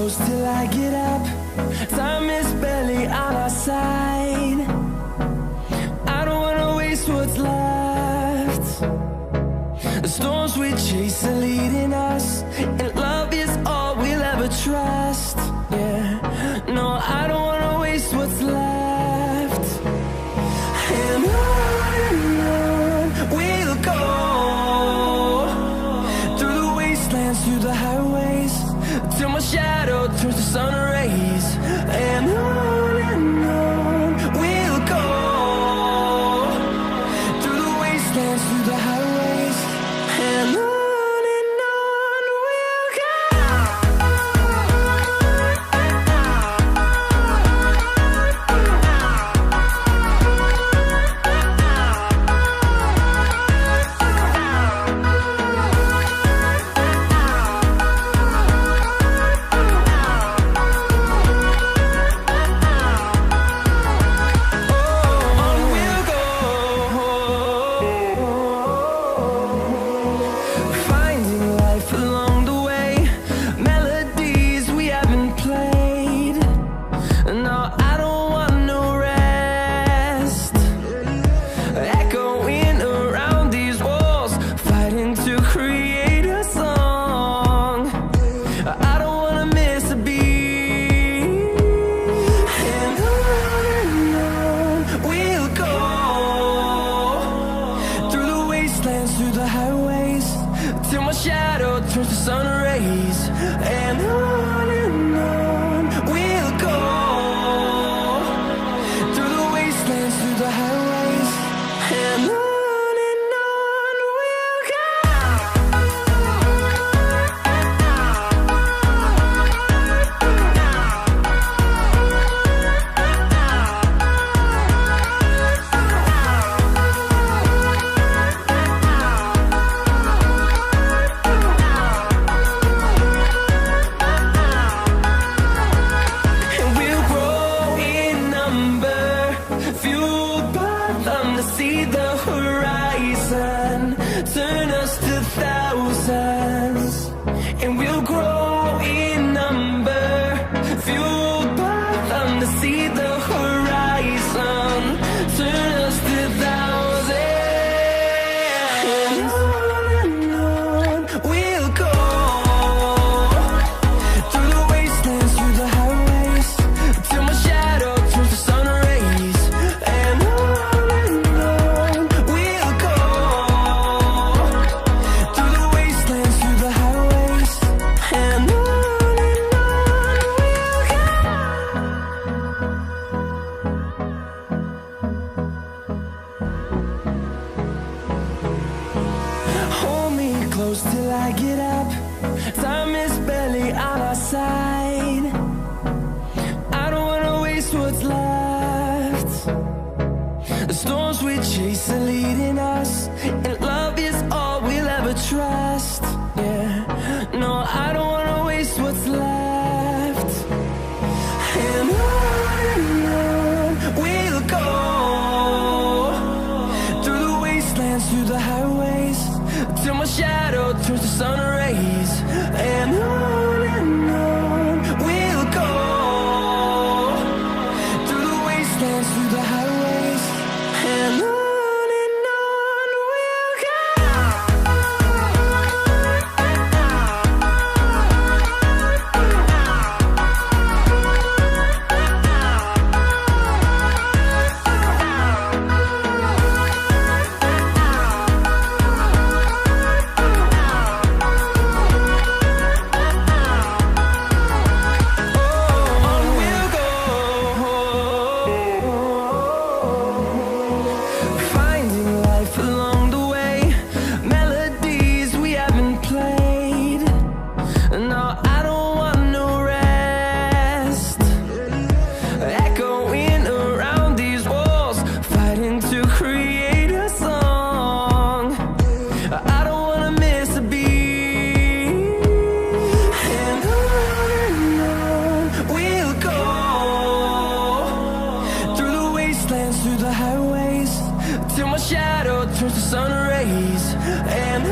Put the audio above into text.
close till I get up. Time is barely on our side. I don't wanna waste what's left. The storms we chase are leading us, and love is all we'll ever trust. Yeah, no, I don't wanna waste what's left. And on we'll go, through the wastelands, through the highways, till my shadow turns to sun rays. And on we'll go, through the wastelands, through the highways, and on we'll go. Through the highways, till my shadow turns to sun rays. And on we'll go, through the wastelands, through the highways, and on we'll go. See the horizon, turn us to thousands, and we'll grow in number, fueled by them. To see the horizon, turn us to thousands, and on we'll go, through the wastelands, through the highways, till my shadow turns to sun rays. And close till I get up. Time is barely on our side. I don't wanna waste what's left. The storms we chase are leading us, and love is all we'll ever trust. Yeah, no, I don't wanna waste what's left. And on we'll go, through the wastelands, through the highways, till my shadow turns to sun rays. And on we'll go, through the wastelands, through the highways, and on we'll go. Through the highways, till my shadow turns to sun rays. And